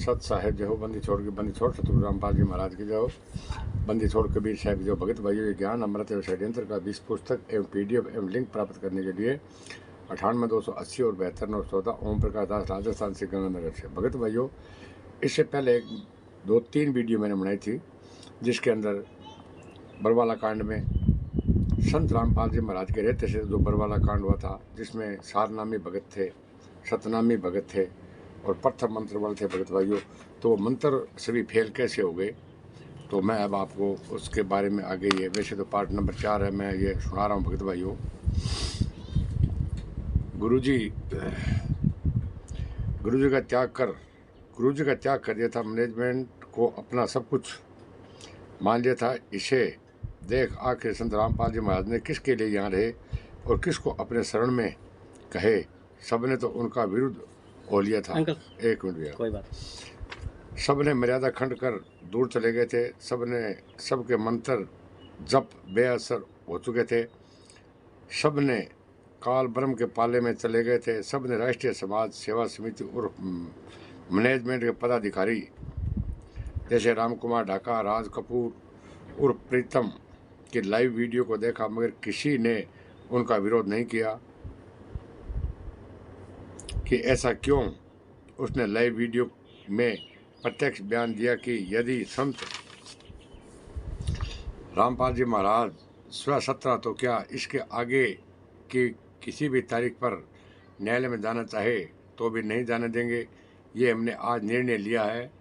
सत साहेब जो हो, बंदी छोड़ के बंदी छोड़ सतगुरु रामपाल जी महाराज की जो, बंदी छोड़ कबीर साहब जो, भगत भाइयों ये ज्ञान अमृत एवं षड्यंत्र का 20 पुस्तक एवं PDF एवं लिंक प्राप्त करने के लिए 98-280 और 72-914 ओम प्रकाश दास, राजस्थान से, गंगानगर से। भगत भाइयों, इससे पहले 2-3 वीडियो मैंने बनाई थी, जिसके अंदर बरवाला कांड में संत रामपाल जी महाराज के रहते से जो बरवाला कांड हुआ था, जिसमें सारनामी भगत थे, सतनामी भगत थे और प्रथम मंत्र वाले थे भगत भाइयों। तो वो मंत्र सभी फेल कैसे हो गए, तो मैं अब आपको उसके बारे में आगे, ये वैसे तो पार्ट नंबर 4 है, मैं ये सुना रहा हूँ भगत भाइयों। गुरुजी का त्याग कर दिया था, मैनेजमेंट को अपना सब कुछ मान लिया था। इसे देख आखिर संत रामपाल जी महाराज ने किसके लिए यहाँ रहे और किसको अपने शरण में कहे, सबने तो उनका विरुद्ध हो लिया था। एक मिनट भैया, कोई बात। सबने मर्यादा खंड कर दूर चले गए थे, सबके मंत्र जप बेअसर हो चुके थे, सबने काल ब्रह्म के पाले में चले गए थे, सबने राष्ट्रीय समाज सेवा समिति और मैनेजमेंट के पदाधिकारी जैसे राम कुमार ढाका, राज कपूर और प्रीतम की लाइव वीडियो को देखा, मगर किसी ने उनका विरोध नहीं किया कि ऐसा क्यों। उसने लाइव वीडियो में प्रत्यक्ष बयान दिया कि यदि संत रामपाल जी महाराज 16-17 तो क्या इसके आगे की किसी भी तारीख पर न्यायालय में जाना चाहे तो भी नहीं जाने देंगे। ये हमने आज निर्णय लिया है।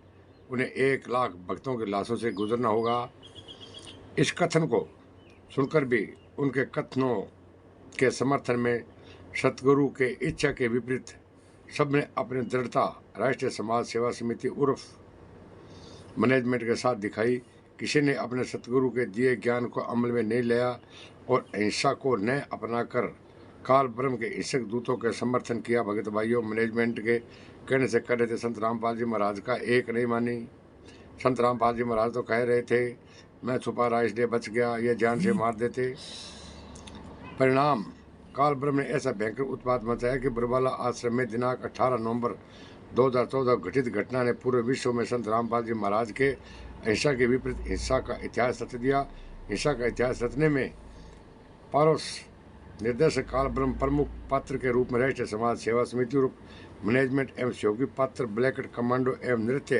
उन्हें 1 लाख भक्तों की लाशों से गुजरना होगा। इस कथन को सुनकर भी उनके कथनों के समर्थन में सतगुरु के इच्छा के विपरीत सबने अपनी दृढ़ता राष्ट्रीय समाज सेवा समिति उर्फ मैनेजमेंट के साथ दिखाई। किसी ने अपने सतगुरु के दिए ज्ञान को अमल में नहीं लिया और अहिंसा को न अपनाकर काल ब्रह्म के हिंसक दूतों के समर्थन किया। भगत भाइयों, मैनेजमेंट के कहने से कर रहे थे, संत रामपाल जी महाराज का एक नहीं मानी। संत रामपाल जी महाराज तो कह रहे थे मैं छुपा रहा इसलिए बच गया, ये जान से मार देते। परिणाम, काल ब्रह्म ने ऐसा भयंकर उत्पात मचाया कि बरवाला आश्रम में दिनांक 18 नवंबर 2014 घटित घटना ने पूरे विश्व में संत रामपाल जी महाराज के अहिंसा के विपरीत हिंसा का इतिहास रच दिया। हिंसा का इतिहास रचने में पारस निर्देशक काल ब्रह्म प्रमुख पात्र के रूप में राष्ट्रीय समाज सेवा समिति और मैनेजमेंट एवं सहयोगी पात्र ब्लैकेट कमांडो एवं नृत्य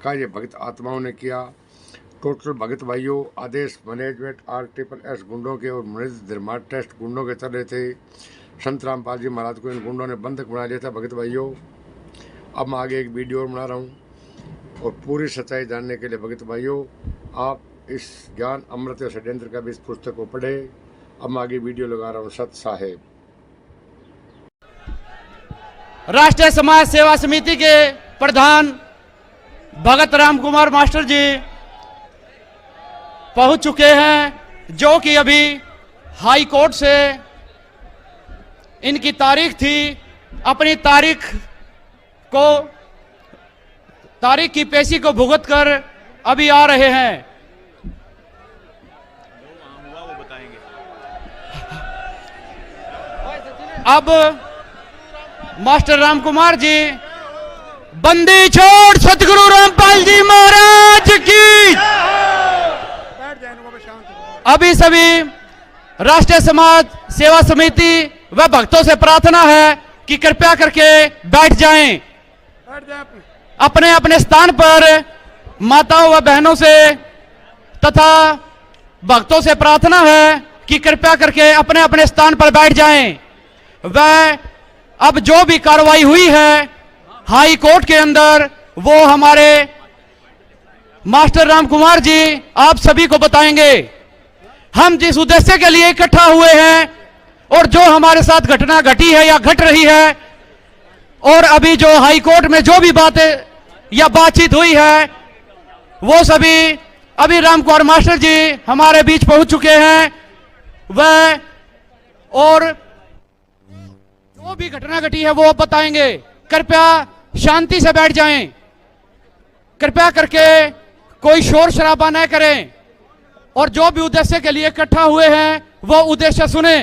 का ये भगत आत्माओं ने किया। टोटल भगत भाइयों, आदेश मैनेजमेंट RSSS गुंडों के और धर्मार्थ टेस्ट गुंडों के चल रहे थे। संत रामपाल जी महाराज को इन गुंडों ने बंधक बना लिया था। भगत भाइयों, अब मैं आगे एक वीडियो और बना रहा हूँ और पूरी सच्चाई जानने के लिए भगत भाइयों आप इस ज्ञान अमृत षड्यंत्र का भी इस पुस्तक को पढ़े। अब मैं आगे वीडियो लगा रहा हूँ। सत साहेब। राष्ट्रीय समाज सेवा समिति के प्रधान भगत राम कुमार मास्टर जी पहुंच चुके हैं, जो कि अभी हाई कोर्ट से इनकी तारीख थी, अपनी तारीख की पेशी को भुगत कर अभी आ रहे हैं। अब मास्टर राम कुमार जी, बंदी छोड़ सतगुरु रामपाल जी महाराज की। अभी सभी राष्ट्रीय समाज सेवा समिति व भक्तों से प्रार्थना है कि कृपया करके बैठ जाएं। अपने अपने स्थान पर माताओं व बहनों से तथा भक्तों से प्रार्थना है कि कृपया करके अपने अपने स्थान पर बैठ जाएं। वह अब जो भी कार्रवाई हुई है हाई कोर्ट के अंदर, वो हमारे मास्टर राम कुमार जी आप सभी को बताएंगे। हम जिस उद्देश्य के लिए इकट्ठा हुए हैं और जो हमारे साथ घटना घटी है या घट रही है, और अभी जो हाई कोर्ट में जो भी बातें या बातचीत हुई है, वो सभी अभी राम कुमार मास्टर जी हमारे बीच पहुंच चुके हैं। वह और जो भी घटना घटी है वो बताएंगे। कृपया शांति से बैठ जाएं, कृपया करके कोई शोर शराबा न करें और जो भी उद्देश्य के लिए इकट्ठा हुए हैं वो उद्देश्य सुने।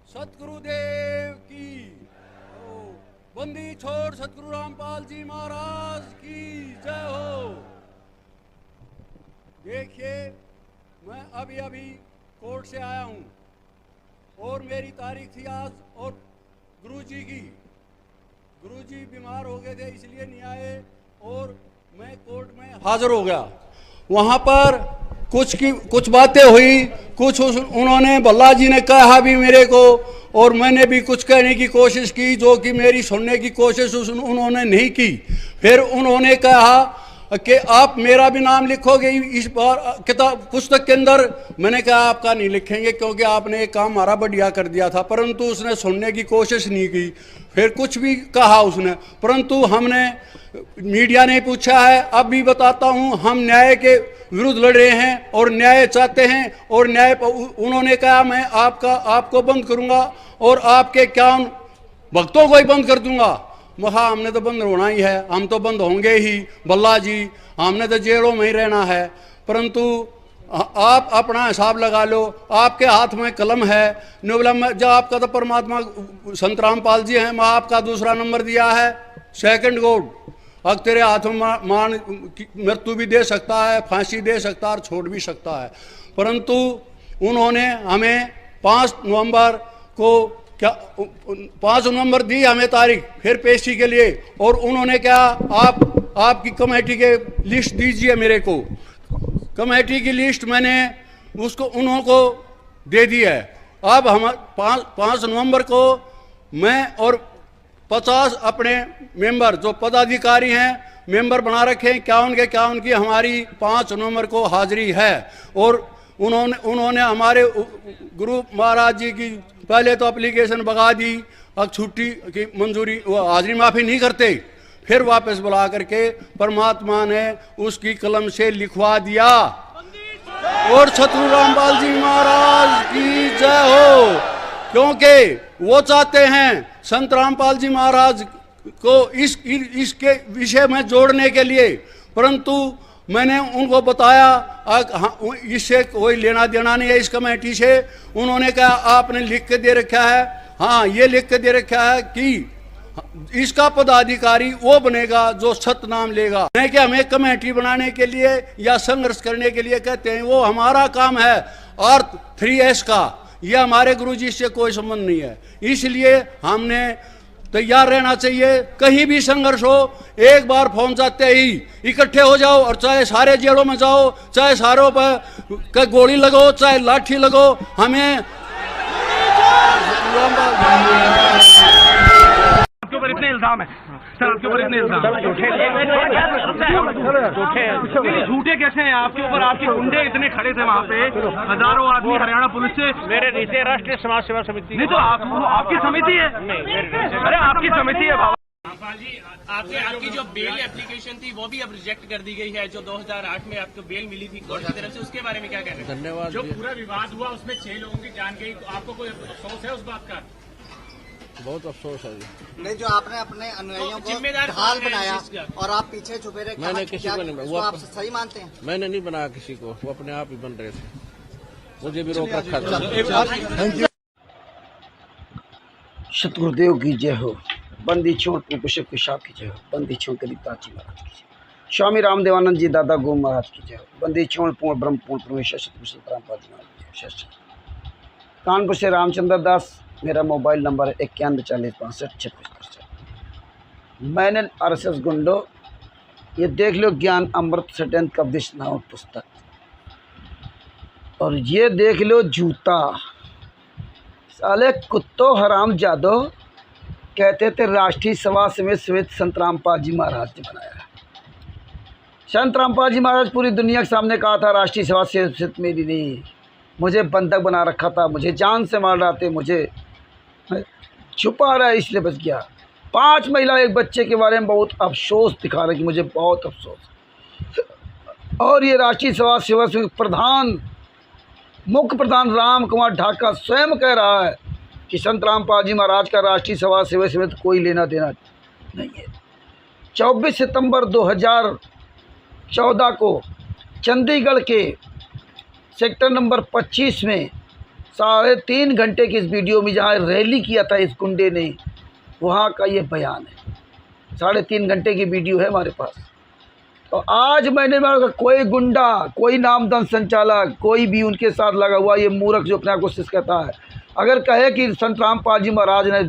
सतगुरुदेव की। बंदी छोड़ सतगुरु रामपाल जी महाराज की जय हो। देखिए, मैं अभी अभी कोर्ट से आया हूँ और मेरी तारीख थी आज, और गुरुजी की, गुरुजी बीमार हो गए थे इसलिए नहीं आए, और मैं कोर्ट में हाजिर हो गया। वहाँ पर कुछ बातें हुई, कुछ उन्होंने भल्ला जी ने कहा भी मेरे को, और मैंने भी कुछ कहने की कोशिश की जो कि मेरी सुनने की कोशिश उन्होंने नहीं की। फिर उन्होंने कहा कि आप मेरा भी नाम लिखोगे इस बार किताब पुस्तक के अंदर। मैंने कहा आपका नहीं लिखेंगे क्योंकि आपने एक काम हमारा बढ़िया कर दिया था, परंतु उसने सुनने की कोशिश नहीं की। फिर कुछ भी कहा उसने, परंतु हमने मीडिया ने पूछा है, अब भी बताता हूँ, हम न्याय के विरुद्ध लड़ रहे हैं और न्याय चाहते हैं, और न्याय उन्होंने कहा मैं आपको बंद करूँगा और आपके क्या भक्तों को ही बंद कर दूंगा। महा हमने तो बंद होना ही है, हम तो बंद होंगे ही भल्ला जी, हमने तो जेलों में ही रहना है। परंतु आप अपना हिसाब लगा लो, आपके हाथ में कलम है। जब आपका तो परमात्मा संत रामपाल जी हैं, मैं आपका दूसरा नंबर दिया है, सेकंड गॉड। अब तेरे हाथों में मान मृत्यु भी दे सकता है, फांसी दे सकता है और छोड़ भी सकता है। परंतु उन्होंने हमें 5 नवंबर को 5 नवंबर दी हमें तारीख फिर पेशी के लिए, और उन्होंने क्या आपकी कमेटी के लिस्ट दीजिए मेरे को। कमेटी की लिस्ट मैंने उन्हों को दे दी है। अब हम 5 नवंबर को मैं और 50 अपने मेंबर जो पदाधिकारी हैं मेंबर बना रखे हैं, क्या उनकी हमारी 5 नवंबर को हाजिरी है। और उन्होंने हमारे गुरु महाराज जी की पहले तो एप्लीकेशन भगा दी, अब छुट्टी की मंजूरी, हाजिरी माफ़ी नहीं करते, फिर वापस बुला करके परमात्मा ने उसकी कलम से लिखवा दिया। और सतगुरु रामपाल जी महाराज की जय हो, क्योंकि वो चाहते हैं संत रामपाल जी महाराज को इसके विषय में जोड़ने के लिए। परंतु मैंने उनको बताया इससे कोई लेना देना नहीं है इस कमेटी से। उन्होंने कहा आपने लिख के दे रखा है, हाँ ये लिख के दे रखा है कि इसका पदाधिकारी वो बनेगा जो सतनाम लेगा, नहीं कि हमें कमेटी बनाने के लिए या संघर्ष करने के लिए कहते हैं। वो हमारा काम है अर्थ 3S का, यह हमारे गुरुजी से कोई संबंध नहीं है। इसलिए हमने तैयार रहना चाहिए, कहीं भी संघर्ष हो एक बार फोन जाते ही इकट्ठे हो जाओ, और चाहे सारे जेलों में जाओ, चाहे सारों पर गोली लगो, चाहे लाठी लगो, हमें आपके ऊपर इतने इल्जाम है सर, आपके ऊपर इतने इल्जाम झूठे कैसे हैं आपके ऊपर? आपके गुंडे इतने खड़े थे वहाँ पे, हजारों आदमी हरियाणा पुलिस से। मेरे नीचे राष्ट्रीय समाज सेवा समिति नहीं तो आपकी समिति है, अरे आपकी समिति है बाबा। रामपाल जी, आपकी जो बेल एप्लीकेशन थी वो भी अब रिजेक्ट कर दी गई है, जो 2008 में आपको बेल मिली थी कोर्ट की तरफ से, उसके बारे में क्या कहना है? धन्यवाद। जो पूरा विवाद हुआ उसमें 6 लोगों की जान गई, तो आपको कोई अफसोस है उस बात का? बहुत अफसोस है जी। नहीं, जो आपने अपने अनुयायियों को जिम्मेदार ढाल बनाया और आप पीछे छुपे रहे, मैंने किसी को नहीं, वो आप सही मानते हैं? मैंने नहीं बनाया किसी को, वो अपने आप ही बन रहे थे, मुझे भी रोक रखा था। सतगुरुदेव की जय हो, बंदी छोड़ पुष्प पेशाब की जय हो, बंदी छोड़ कलिताजी महाराज की जय, स्वामी रामदेवानंद जी दादा गो महाराज की जय हो, बंदी छोड़ पूर्ण ब्रह्म पूर्ण परमेश्वर सतगुरु रामपाल जी महाराज की जय। कानपुर से रामचंद्र दास, मेरा मोबाइल नंबर है 914065 मैंने RSS गुंडो, ये देख लो ज्ञान अमृत सत्यंत कवदिश नाम पुस्तक, और ये देख लो जूता। साले कुत्तो हराम जादो कहते थे राष्ट्रीय सभा समेत श्वेत संत रामपाल जी महाराज ने बनाया। संत रामपाल जी महाराज पूरी दुनिया के सामने कहा था राष्ट्रीय सभा से मेरी नहीं, मुझे बंधक बना रखा था, मुझे जान से मार रहा थे, मुझे छुपा रहा है इसलिए बच गया। 5 महिला 1 बच्चे के बारे में बहुत अफसोस दिखा रहा है कि मुझे बहुत अफसोस। और ये राष्ट्रीय सभा सेवा समिति प्रधान मुख्य प्रधान राम कुमार ढाका स्वयं कह रहा है कि संत रामपाल जी महाराज का राष्ट्रीय सभा सेवा समिति कोई लेना देना नहीं है। 24 सितंबर 2014 को चंडीगढ़ के सेक्टर नंबर 25 में 3.5 घंटे की इस वीडियो में जहाँ रैली किया था इस गुंडे ने, वहाँ का ये बयान है। 3.5 घंटे की वीडियो है हमारे पास। और आज मैंने माना कोई गुंडा, कोई नामदान संचालक, कोई भी उनके साथ लगा हुआ ये मूर्ख जो अपने आप को शिष्य कहता है, अगर कहे कि संत रामपाल जी महाराज ने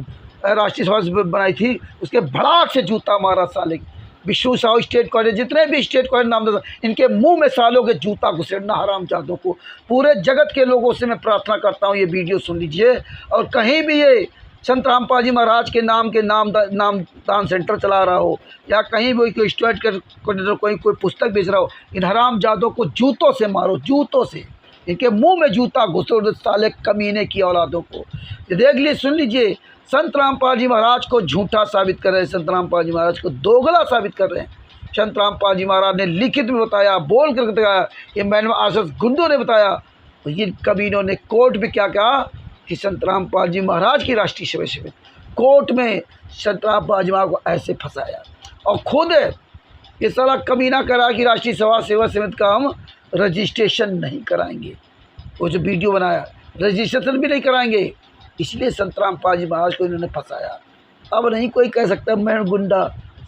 राष्ट्रीय सभा बनाई थी, उसके भड़ाक से जूता मारा साले। विष्णु साहू स्टेट कॉलेज, जितने भी स्टेट कॉलेज नामदान, इनके मुंह में सालों के जूता घुसेड़ना हरामजादों को। पूरे जगत के लोगों से मैं प्रार्थना करता हूँ ये वीडियो सुन लीजिए, और कहीं भी ये संत रामपाल जी महाराज के नामदान सेंटर चला रहा हो, या कहीं भी कोई स्टेट का कोई पुस्तक बेच रहा हो, इन हरामजादों को जूतों से मारो, जूतों से। इनके मुंह में जूता घुसेड़ साले कमीने की औलादों को। ये देख लीजिए, सुन लीजिए, संत रामपाल जी महाराज को झूठा साबित कर रहे हैं, संत रामपाल जी महाराज को दोगला साबित कर रहे हैं। संत रामपाल जी महाराज ने लिखित में बताया, बोल कर बताया, ये मैंने आसस गुंडों ने बताया। तो ये कमीनों ने कोर्ट में क्या कहा कि संत रामपाल जी महाराज की राष्ट्रीय सेवा समिति, कोर्ट में संत रामपाल जी महाराज को ऐसे फंसाया, और खुद ये सारा कमीना करा कि राष्ट्रीय सेवा समिति का हम रजिस्ट्रेशन नहीं कराएंगे। वो जो वीडियो बनाया, रजिस्ट्रेशन भी नहीं कराएंगे, इसलिए संत रामपाल जी महाराज को इन्होंने फंसाया। अब नहीं कोई कह सकता मैं गुंडा।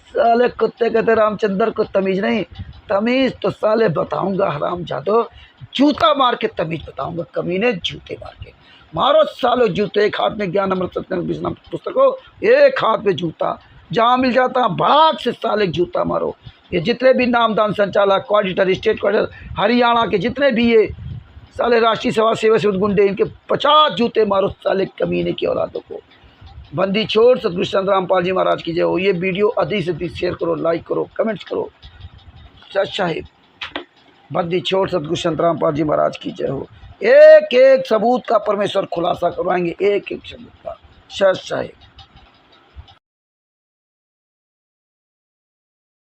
साले कुत्ते कहते रामचंद्र को तमीज़ नहीं, तमीज़ तो साले बताऊंगा हरामजादो, जूता मार के तमीज़ बताऊंगा, कमीने जूते मार के मारो सालो जूते। एक हाथ में ज्ञान अमृत सत्य पुस्तक हो, एक हाथ में जूता, जहाँ मिल जाता है भाग से साले जूता मारो। ये जितने भी नामदान संचालक, ऑडिटर, स्टेट ऑडिटर, हरियाणा के जितने भी ये साले राष्ट्रीय सेवा समिति गुंडे, इनके 50 जूते मारो साले कमीने की औलादों को। बंदी छोड़ सतगुरु संत रामपाल जी महाराज की जय हो। ये वीडियो अधिक से अधिक शेयर करो, लाइक करो, कमेंट्स करो। सच साहिब, बंदी छोड़ सतगुरु संत रामपाल जी महाराज की जय हो। एक एक सबूत का परमेश्वर खुलासा करवाएंगे, एक एक सबूत का। सच साहिब।